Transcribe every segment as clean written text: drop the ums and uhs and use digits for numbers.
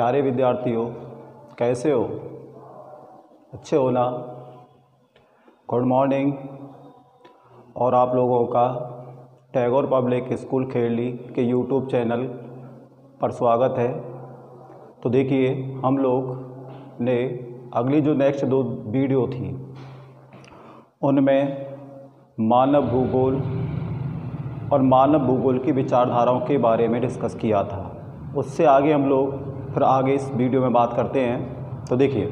प्यारे विद्यार्थियों, कैसे हो? अच्छे हो ना? Good morning. और आप लोगों का टैगोर पब्लिक स्कूल खेरली के यूट्यूब चैनल पर स्वागत है। तो देखिए, हम लोग ने अगली जो नेक्स्ट 2 वीडियो थी उनमें मानव भूगोल और मानव भूगोल की विचारधाराओं के बारे में डिस्कस किया था। उससे आगे हम लोग फिर आगे इस वीडियो में बात करते हैं। तो देखिए,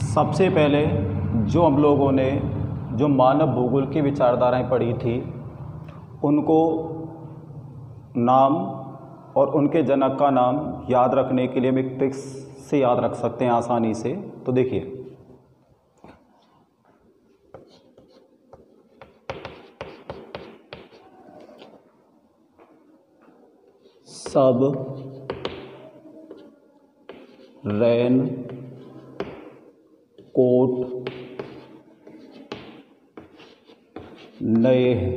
सबसे पहले जो हम लोगों ने जो मानव भूगोल की विचारधाराएं पढ़ी थी उनको नाम और उनके जनक का नाम याद रखने के लिए हम एक ट्रिक्स से याद रख सकते हैं आसानी से। तो देखिए, सब रेन कोट नए हैं।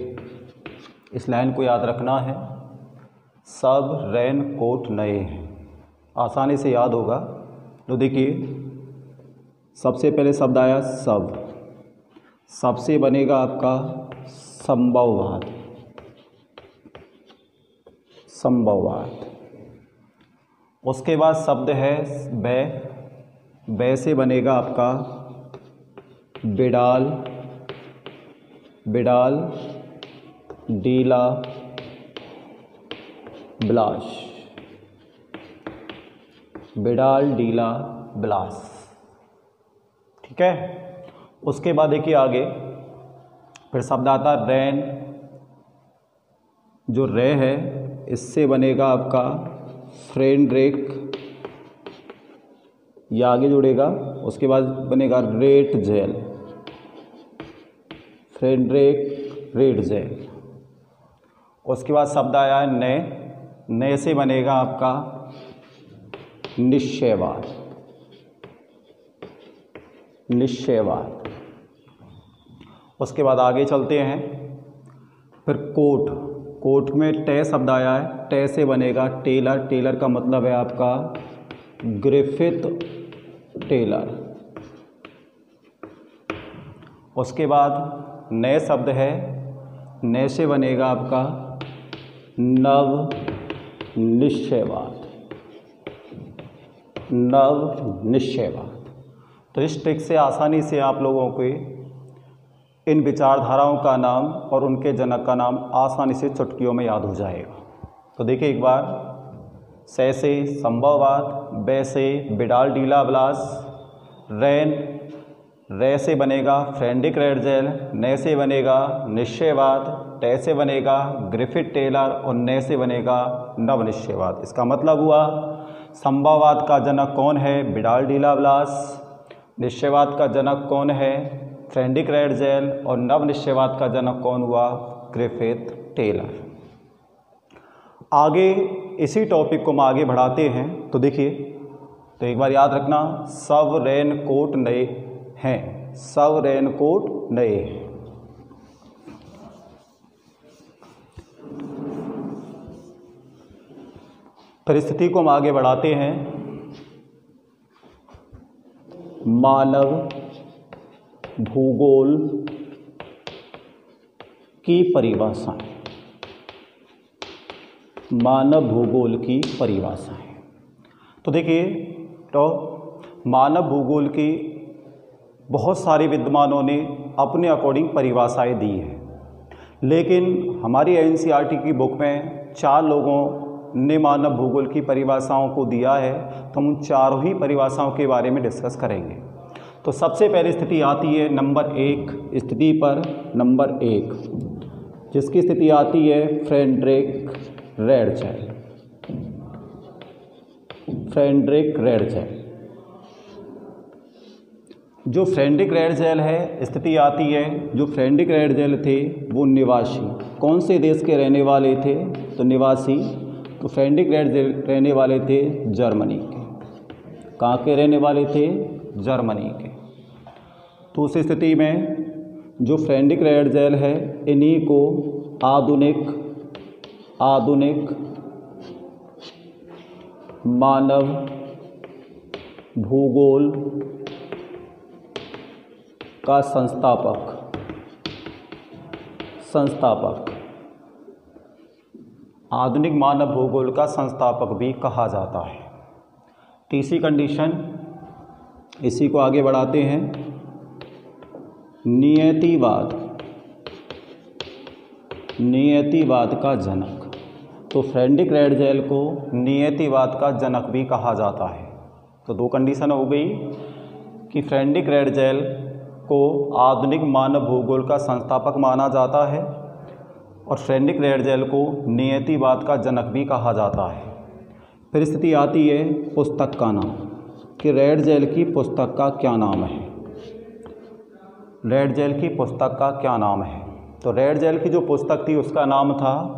इस लाइन को याद रखना है, सब रेन कोट नए हैं, आसानी से याद होगा। तो देखिए, सबसे पहले शब्द आया सब, सबसे बनेगा आपका संभववाद, संभववाद। उसके बाद शब्द है बै, बै से बनेगा आपका बिडाल, बिडाल डीला ब्लाश, बिडाल डीला ब्लास। ठीक है। उसके बाद देखिए आगे फिर शब्द आता रैन, जो रे है इससे बनेगा आपका फ्रेंड्रिक, ये आगे जुड़ेगा। उसके बाद बनेगा रेट जेल, फ्रेंड्रिक रेट जेल। उसके बाद शब्द आया है नए, नए से बनेगा आपका निश्चयवाद, निश्चयवाद। उसके बाद आगे चलते हैं। फिर कोट, कोट में टे शब्द आया है, टे से बनेगा टेलर, टेलर का मतलब है आपका ग्रिफिथ टेलर। उसके बाद नए शब्द है, नए से बनेगा आपका नव निश्चयवाद, नव निश्चयवाद। तो इस ट्रिक से आसानी से आप लोगों को इन विचारधाराओं का नाम और उनके जनक का नाम आसानी से चुटकियों में याद हो जाएगा। तो देखिए एक बार, से संभववाद, बै से बिडाल डीला ब्लास, रैन, रे से बनेगा फ्रेंड्रिक रेट जेल, ने से बनेगा निश्चयवाद, टे से बनेगा ग्रिफिथ टेलर और ने से बनेगा नव निश्चयवाद। इसका मतलब हुआ संभववाद का जनक कौन है? बिडाल डीला ब्लास। निश्चयवाद का जनक कौन है? Friedrich Ratzel. और नव निश्चयवाद का जनक कौन हुआ? Griffith Taylor. आगे इसी टॉपिक को हम आगे बढ़ाते हैं। तो देखिए, तो एक बार याद रखना, सब रेन कोट नए हैं, सब रेन कोट नए हैं। परिस्थिति को हम आगे बढ़ाते हैं। मानव भूगोल की परिभाषाएं, मानव भूगोल की परिभाषाएं। तो देखिए, तो मानव भूगोल की बहुत सारे विद्वानों ने अपने अकॉर्डिंग परिभाषाएं दी हैं, लेकिन हमारी एनसीईआरटी की बुक में 4 लोगों ने मानव भूगोल की परिभाषाओं को दिया है। तो हम उन चारों ही परिभाषाओं के बारे में डिस्कस करेंगे। तो सबसे पहली स्थिति आती है नंबर 1, स्थिति पर नंबर 1, जिसकी स्थिति आती है Friedrich rate jail, फ्रेंड्रिक rate jail. जो फ्रेंड्रिक रेट जेल है, स्थिति आती है, जो फ्रेंड्रिक रेट जेल थे वो निवासी कौन से देश के रहने वाले थे? तो निवासी, तो फ्रेंड्रिक रेट जेल रहने वाले थे जर्मनी के। कहाँ के रहने वाले थे? जर्मनी के। तो उस स्थिति में जो फ्रेंड्रिक रेट जेल है, इन्हीं को आधुनिक मानव भूगोल का संस्थापक आधुनिक मानव भूगोल का संस्थापक भी कहा जाता है। तीसरी कंडीशन, इसी को आगे बढ़ाते हैं, नियतिवाद का जनक। तो फ्रेडरिक रैडज़ेल को नियतिवाद का जनक भी कहा जाता है। तो दो कंडीशन हो गई कि फ्रेडरिक रैडज़ेल को आधुनिक मानव भूगोल का संस्थापक माना जाता है और फ्रेडरिक रैडज़ेल को नियतिवाद का जनक भी कहा जाता है। फिर स्थिति आती है पुस्तक का नाम, कि रैडज़ेल की पुस्तक का क्या नाम है। रैडज़ेल की पुस्तक का क्या नाम है? तो रैडज़ेल की जो पुस्तक थी उसका नाम था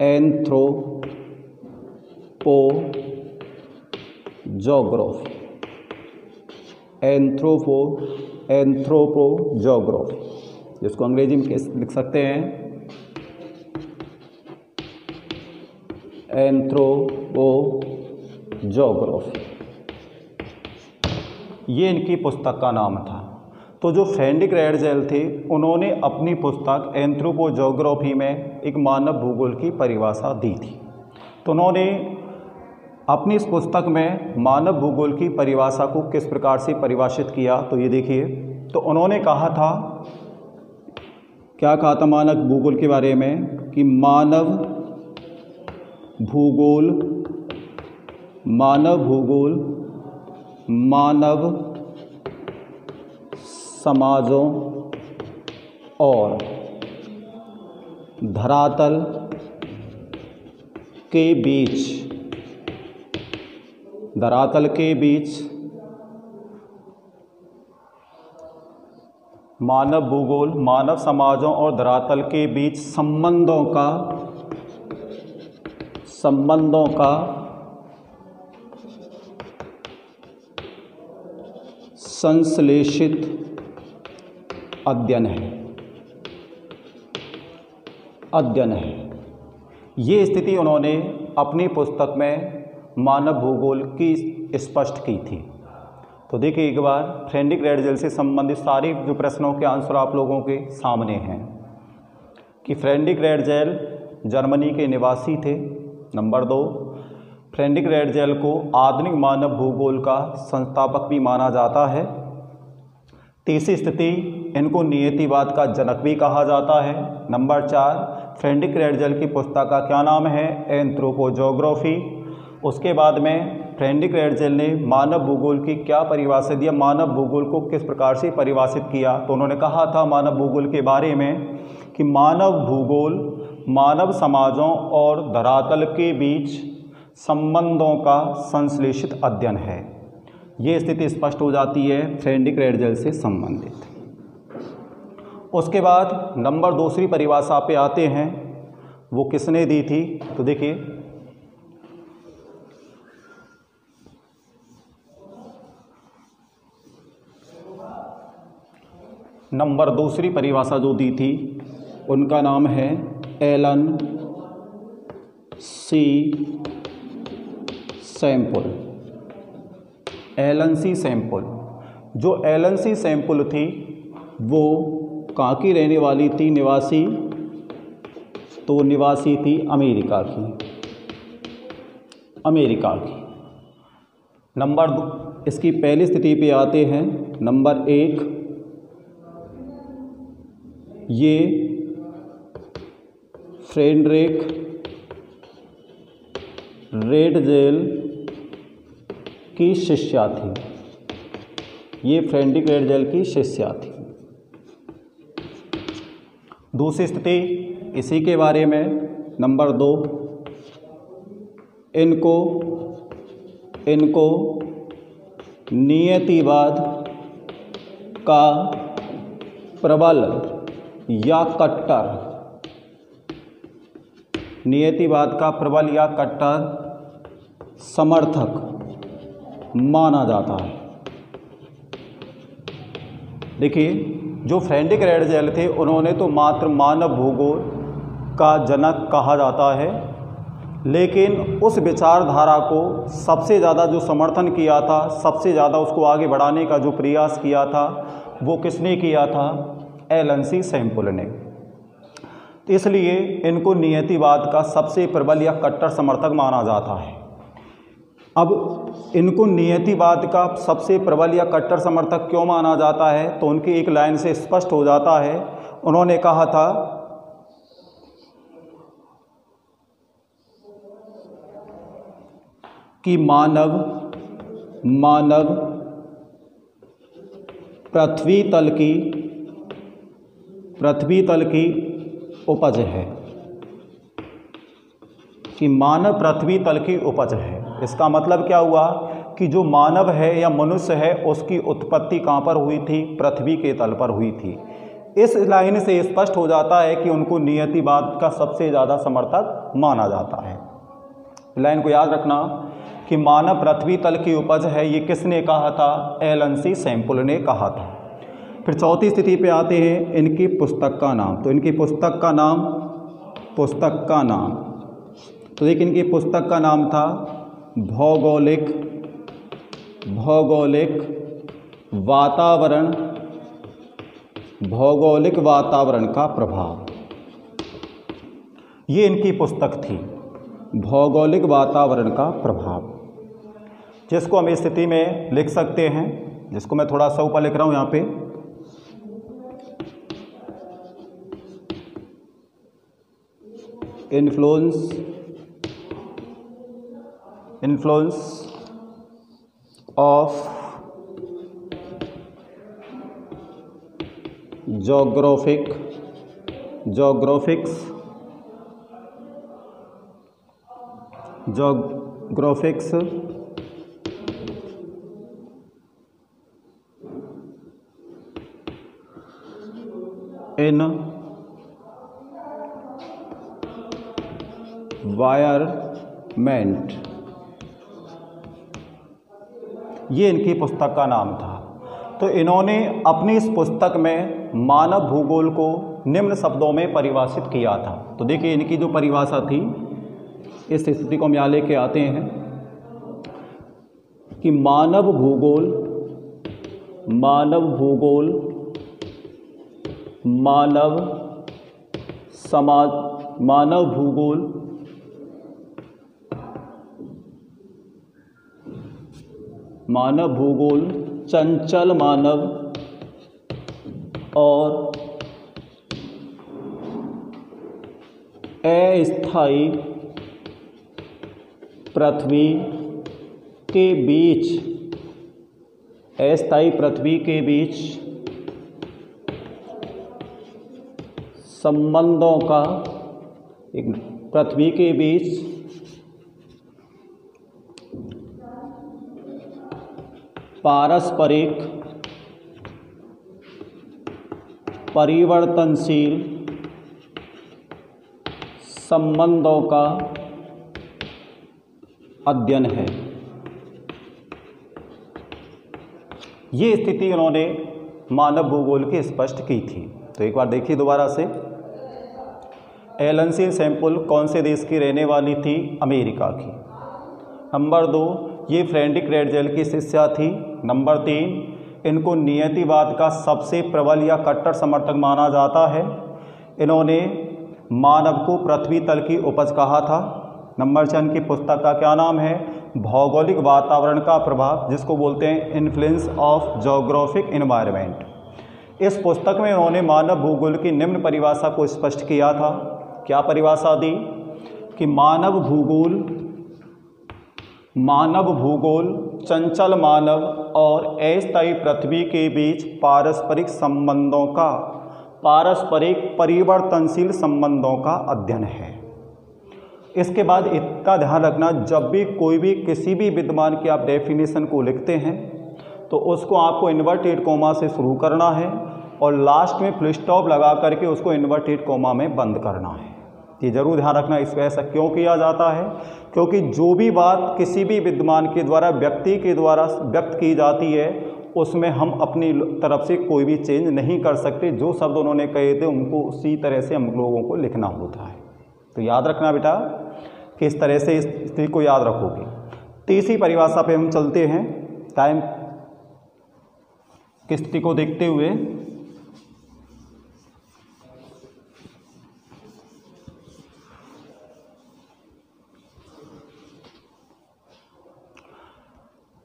एंथ्रोपोजोग्राफी, जिसको अंग्रेजी में लिख सकते हैं एंथ्रोपोजोग्राफी। ये इनकी पुस्तक का नाम था। तो जो फ्रेडरिक रैडज़ेल थे उन्होंने अपनी पुस्तक एंथ्रोपोजोग्राफी में एक मानव भूगोल की परिभाषा दी थी। तो उन्होंने अपनी इस पुस्तक में मानव भूगोल की परिभाषा को किस प्रकार से परिभाषित किया, तो ये देखिए। तो उन्होंने कहा था, क्या कहा था मानव भूगोल के बारे में, कि मानव भूगोल मानव समाजों और धरातल के बीच मानव भूगोल मानव समाजों और धरातल के बीच संबंधों का संश्लेषित अध्ययन है। ये स्थिति उन्होंने अपनी पुस्तक में मानव भूगोल की स्पष्ट की थी। तो देखिए एक बार फ्रेडरिक रैडज़ेल से संबंधित सारे जो प्रश्नों के आंसर आप लोगों के सामने हैं कि फ्रेडरिक रैडज़ेल जर्मनी के निवासी थे। नंबर 2, फ्रेडरिक रैडज़ेल को आधुनिक मानव भूगोल का संस्थापक भी माना जाता है। तीसरी स्थिति, इनको नियतिवाद का जनक भी कहा जाता है। नंबर 4, फ्रेडरिक रैडज़ेल की पुस्तक का क्या नाम है, एंथ्रोपोजोग्राफी। उसके बाद में फ्रेडरिक रैडज़ेल ने मानव भूगोल की क्या परिभाषा दिया, मानव भूगोल को किस प्रकार से परिभाषित किया। तो उन्होंने कहा था मानव भूगोल के बारे में कि मानव भूगोल मानव समाजों और धरातल के बीच संबंधों का संश्लेषित अध्ययन है। ये स्थिति स्पष्ट हो जाती है फ्रेडरिक रैडज़ेल से संबंधित। उसके बाद नंबर 2 परिभाषा पे आते हैं, वो किसने दी थी। तो देखिए नंबर 2 परिभाषा जो दी थी उनका नाम है एलन सी सैंपल। जो एलन सी सैंपल थी वो कहाँ की रहने वाली थी, निवासी थी अमेरिका की। नंबर 2 इसकी पहली स्थिति पे आते हैं। नंबर 1, ये फ्रेडरिक रैडज़ेल की शिष्या थी। दूसरी स्थिति इसी के बारे में। नंबर 2, इनको नियतिवाद का प्रबल या कट्टर समर्थक माना जाता है। देखिए जो फ्रेडरिक रैडज़ेल थे उन्होंने तो मात्र मानव भूगोल का जनक कहा जाता है, लेकिन उस विचारधारा को सबसे ज़्यादा जो समर्थन किया था, सबसे ज़्यादा उसको आगे बढ़ाने का जो प्रयास किया था, वो किसने किया था? एलन सी सैंपल ने। तो इसलिए इनको नियतिवाद का सबसे प्रबल या कट्टर समर्थक माना जाता है। अब इनको नियतिवाद का सबसे प्रबल या कट्टर समर्थक क्यों माना जाता है? तो उनकी एक लाइन से स्पष्ट हो जाता है। उन्होंने कहा था कि मानव पृथ्वी तल की उपज है, कि मानव पृथ्वी तल की उपज है। इसका मतलब क्या हुआ कि जो मानव है या मनुष्य है उसकी उत्पत्ति कहाँ पर हुई थी? पृथ्वी के तल पर हुई थी। इस लाइन से स्पष्ट हो जाता है कि उनको नियतिवाद का सबसे ज़्यादा समर्थक माना जाता है। लाइन को याद रखना कि मानव पृथ्वी तल की उपज है, ये किसने कहा था? एलन सी सैंपल ने कहा था। फिर चौथी स्थिति पे आते हैं, इनकी पुस्तक का नाम। तो इनकी पुस्तक का नाम तो देखिए इनकी पुस्तक का नाम था भौगोलिक वातावरण का प्रभाव। ये इनकी पुस्तक थी, भौगोलिक वातावरण का प्रभाव, जिसको हम इस स्थिति में लिख सकते हैं, जिसको मैं थोड़ा सा ऊपर लिख रहा हूं यहाँ पे, इन्फ्लुएंस ऑफ जोग्राफिक्स एनवायरमेंट, ये इनकी पुस्तक का नाम था। तो इन्होंने अपनी इस पुस्तक में मानव भूगोल को निम्न शब्दों में परिभाषित किया था। तो देखिए इनकी जो परिभाषा थी, इस स्थिति को हम यहाँ लेके आते हैं कि मानव भूगोल चंचल मानव और अस्थायी पृथ्वी के बीच संबंधों का, पृथ्वी के बीच पारस्परिक परिवर्तनशील संबंधों का अध्ययन है। ये स्थिति उन्होंने मानव भूगोल की स्पष्ट की थी। तो एक बार देखिए दोबारा से, एलन सी सैंपल कौन से देश की रहने वाली थी? अमेरिका की। नंबर 2, ये फ्रेडरिक रेडजेल की शिष्या थी। नंबर 3, इनको नियतिवाद का सबसे प्रबल या कट्टर समर्थक माना जाता है। इन्होंने मानव को पृथ्वी तल की उपज कहा था। नंबर 4, इनकी पुस्तक का क्या नाम है? भौगोलिक वातावरण का प्रभाव, जिसको बोलते हैं इन्फ्लुएंस ऑफ जोग्राफिक एनवायरनमेंट। इस पुस्तक में उन्होंने मानव भूगोल की निम्न परिभाषा को स्पष्ट किया था। क्या परिभाषा दी? कि मानव भूगोल चंचल मानव और अस्थायी पृथ्वी के बीच पारस्परिक संबंधों का, पारस्परिक परिवर्तनशील संबंधों का अध्ययन है। इसके बाद इसका ध्यान रखना, जब भी कोई भी किसी भी विद्यमान की आप डेफिनेशन को लिखते हैं तो उसको आपको इन्वर्टेड कोमा से शुरू करना है और लास्ट में फुल स्टॉप लगा करके उसको इन्वर्टेड कोमा में बंद करना है। ये जरूर ध्यान रखना। इसको ऐसा क्यों किया जाता है? क्योंकि जो भी बात किसी भी विद्यमान के द्वारा, व्यक्ति के द्वारा व्यक्त की जाती है, उसमें हम अपनी तरफ से कोई भी चेंज नहीं कर सकते। जो शब्द उन्होंने कहे थे उनको उसी तरह से हम लोगों को लिखना होता है। तो याद रखना बेटा किस तरह से इस स्थिति को याद रखोगे। तीसरी परिभाषा पे हम चलते हैं टाइम की स्थिति को देखते हुए।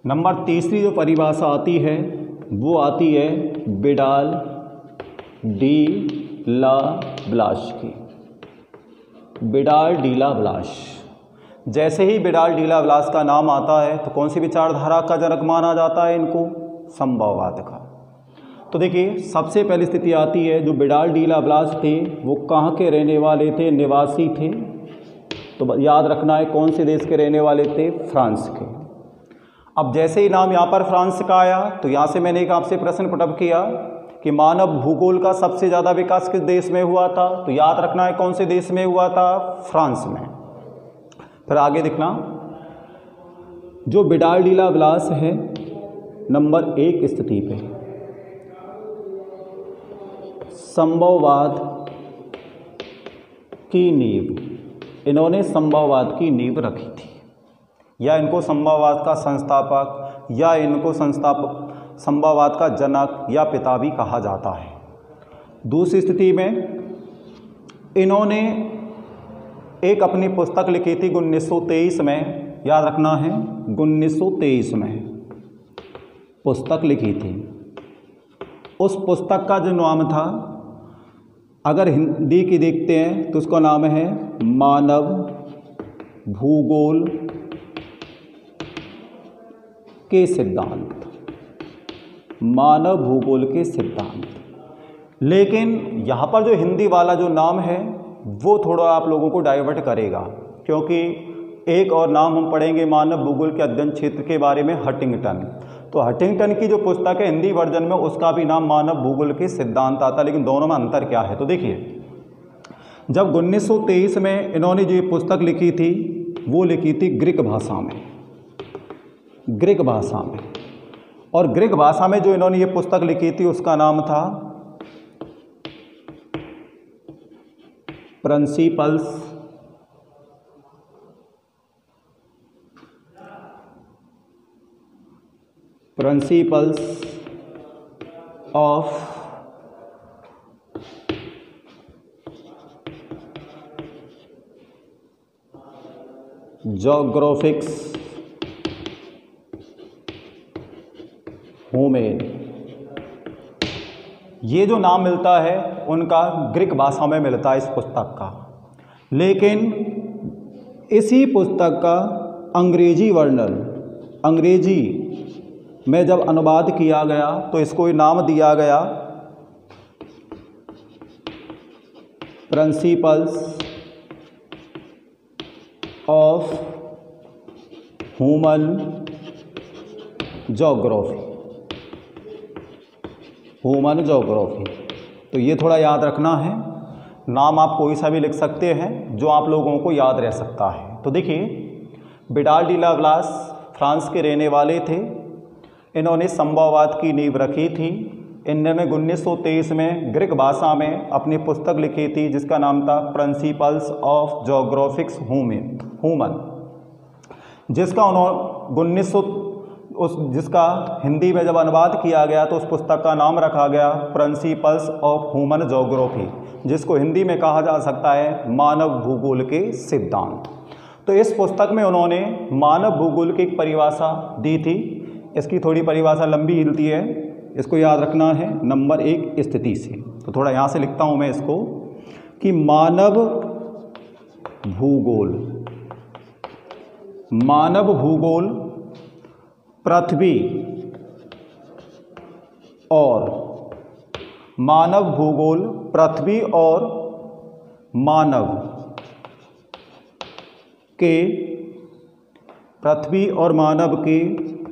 नंबर तीसरी जो परिभाषा आती है वो आती है विडाल डी ला ब्लाश की। विडाल डी ला ब्लाश, जैसे ही विडाल डी ला ब्लाश का नाम आता है तो कौन सी विचारधारा का जनक माना जाता है इनको? संभववाद का। तो देखिए सबसे पहली स्थिति आती है जो विडाल डी ला ब्लाश थे वो कहाँ के रहने वाले थे? निवासी थे। तो याद रखना है कौन से देश के रहने वाले थे? फ्रांस के। अब जैसे ही नाम यहाँ पर फ्रांस का आया तो यहाँ से मैंने एक आपसे प्रश्न पुटअप किया कि मानव भूगोल का सबसे ज़्यादा विकास किस देश में हुआ था? तो याद रखना है कौन से देश में हुआ था? फ्रांस में। फिर आगे देखना, जो विडाल डी ला ब्लाश है नंबर 1 स्थिति पे संभववाद की नींव, इन्होंने संभववाद की नींव रखी थी, या इनको संभववाद का संस्थापक या इनको संभववाद का जनक या पिता भी कहा जाता है। दूसरी स्थिति में इन्होंने एक अपनी पुस्तक लिखी थी 1923 में, याद रखना है 1923 में पुस्तक लिखी थी। उस पुस्तक का जो नाम था, अगर हिंदी की देखते हैं तो उसका नाम है मानव भूगोल के सिद्धांत। मानव भूगोल के सिद्धांत। लेकिन यहाँ पर जो हिंदी वाला जो नाम है वो थोड़ा आप लोगों को डाइवर्ट करेगा, क्योंकि एक और नाम हम पढ़ेंगे मानव भूगोल के अध्ययन क्षेत्र के बारे में, हंटिंगटन। तो हंटिंगटन की जो पुस्तक है हिंदी वर्जन में उसका भी नाम मानव भूगोल के सिद्धांत आता है, लेकिन दोनों में अंतर क्या है? तो देखिए, जब 1923 में इन्होंने जो पुस्तक लिखी थी वो लिखी थी ग्रीक भाषा में, ग्रीक भाषा में। और ग्रीक भाषा में जो इन्होंने ये पुस्तक लिखी थी उसका नाम था प्रिंसिपल्स ऑफ ज्योग्राफिक्स ह्यूमेन। ये जो नाम मिलता है उनका ग्रीक भाषा में मिलता है इस पुस्तक का, लेकिन इसी पुस्तक का अंग्रेजी वर्णन, अंग्रेजी में जब अनुवाद किया गया तो इसको नाम दिया गया principles of human geography, human geography. तो ये थोड़ा याद रखना है, नाम आप कोई सा भी लिख सकते हैं जो आप लोगों को याद रह सकता है। तो देखिए, Vidal de la Blache France के रहने वाले थे, इन्होंने संभववाद की नींव रखी थी। इन्होंने 1923 में ग्रीक भाषा में अपनी पुस्तक लिखी थी जिसका नाम था प्रिंसिपल्स ऑफ ज्योग्राफिक्स ह्यूमन, जिसका हिंदी में जब अनुवाद किया गया तो उस पुस्तक का नाम रखा गया प्रिंसिपल्स ऑफ ह्यूमन ज्योग्राफी, जिसको हिंदी में कहा जा सकता है मानव भूगोल के सिद्धांत। तो इस पुस्तक में उन्होंने मानव भूगोल की एक परिभाषा दी थी। इसकी थोड़ी परिभाषा लंबी हिलती है, इसको याद रखना है नंबर 1 स्थिति से। तो थोड़ा यहाँ से लिखता हूँ मैं इसको कि मानव भूगोल पृथ्वी और मानव के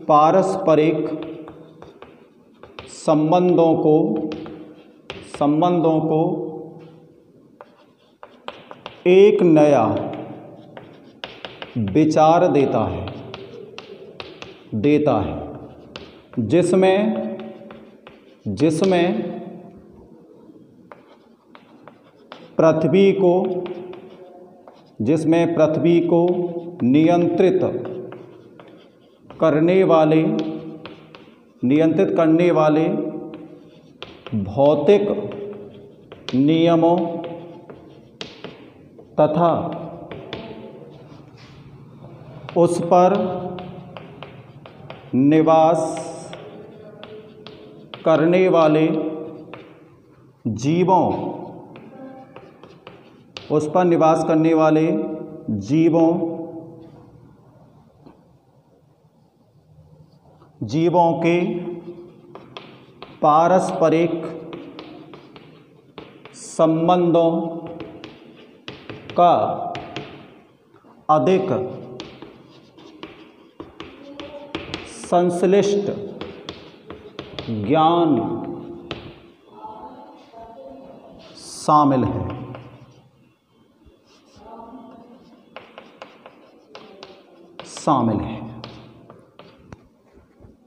पारस्परिक संबंधों को एक नया विचार देता है जिसमें पृथ्वी को जिसमें पृथ्वी को नियंत्रित करने वाले भौतिक नियमों तथा उस पर निवास करने वाले जीवों के पारस्परिक संबंधों का अधिक संश्लिष्ट ज्ञान शामिल है।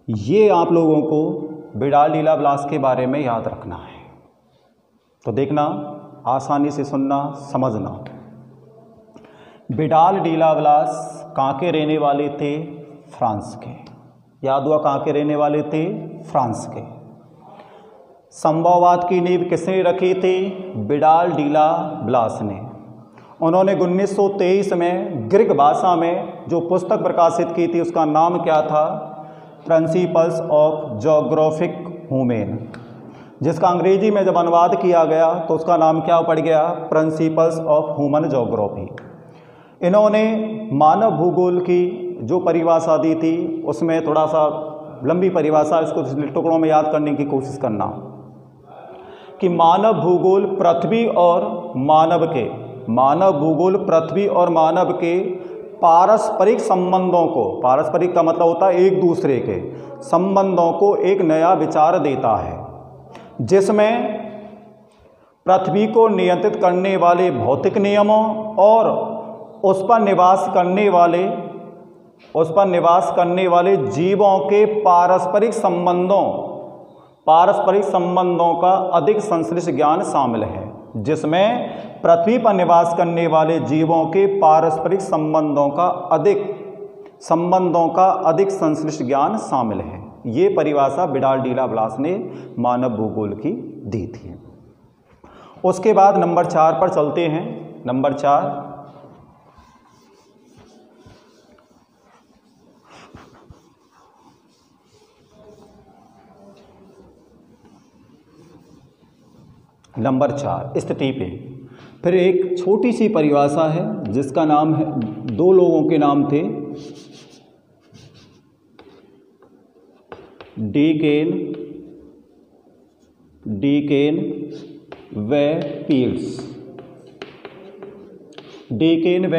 ये आप लोगों को बिडाल लीला विलास के बारे में याद रखना है। तो देखना, आसानी से सुनना, समझना। बिडाल लीला विलास कहाँ के रहने वाले थे? फ्रांस के। याद हुआ, कहाँ के रहने वाले थे? फ्रांस के। संभववाद की नींव किसने रखी थी? बिडाल लीला विलास ने। उन्होंने 1923 में ग्रीक भाषा में जो पुस्तक प्रकाशित की थी उसका नाम क्या था? प्रिंसिपल्स ऑफ ज्योग्राफिक ह्यूमन, जिसका अंग्रेजी में जब अनुवाद किया गया तो उसका नाम क्या पड़ गया? Principles of human geography. इन्होंने मानव भूगोल की जो परिभाषा दी थी उसमें थोड़ा सा लंबी परिभाषा, इसको टुकड़ों में याद करने की कोशिश करना कि मानव भूगोल पृथ्वी और मानव के पारस्परिक संबंधों को, पारस्परिक का मतलब होता है एक दूसरे के संबंधों को एक नया विचार देता है, जिसमें पृथ्वी को नियंत्रित करने वाले भौतिक नियमों और उस पर निवास करने वाले जीवों के पारस्परिक संबंधों का अधिक संश्लिष्ट ज्ञान शामिल है। जिसमें पृथ्वी पर निवास करने वाले जीवों के पारस्परिक संबंधों का अधिक संश्लिष्ट ज्ञान शामिल है। ये परिभाषा बिडाल लीला विलास ने मानव भूगोल की दी थी। उसके बाद नंबर 4 पर चलते हैं। नंबर 4, स्थिति पे फिर एक छोटी सी परिभाषा है जिसका नाम है, दो लोगों के नाम थे, डीकेन व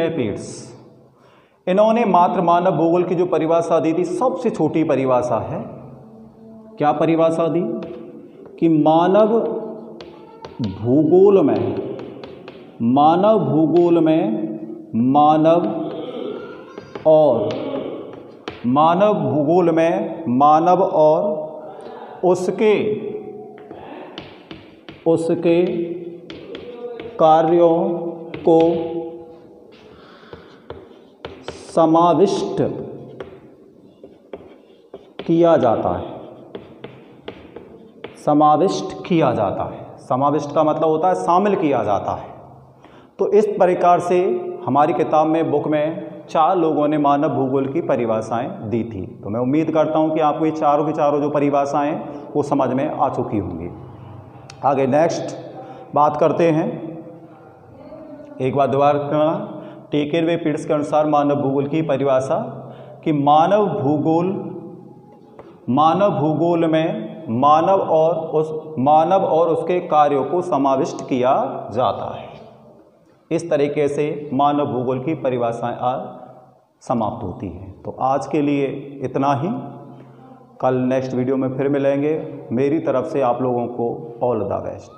पीट्स। इन्होंने मात्र मानव भूगोल की जो परिभाषा दी थी सबसे छोटी परिभाषा है। क्या परिभाषा दी? कि मानव भूगोल में मानव और उसके कार्यों को समाविष्ट किया जाता है। समाविष्ट का मतलब होता है शामिल किया जाता है। तो इस प्रकार से हमारी किताब में, बुक में 4 लोगों ने मानव भूगोल की परिभाषाएं दी थी। तो मैं उम्मीद करता हूं कि आपको ये चारों की चारों जो परिभाषाएं वो समझ में आ चुकी होंगी। आगे नेक्स्ट बात करते हैं। एक बात दोबारा करना, टेकेन व पीट्स के अनुसार मानव भूगोल की परिभाषा कि मानव भूगोल में मानव और उसके कार्यों को समाविष्ट किया जाता है। इस तरीके से मानव भूगोल की परिभाषाएं आज समाप्त होती हैं। तो आज के लिए इतना ही। कल नेक्स्ट वीडियो में फिर मिलेंगे। मेरी तरफ से आप लोगों को ऑल द बेस्ट।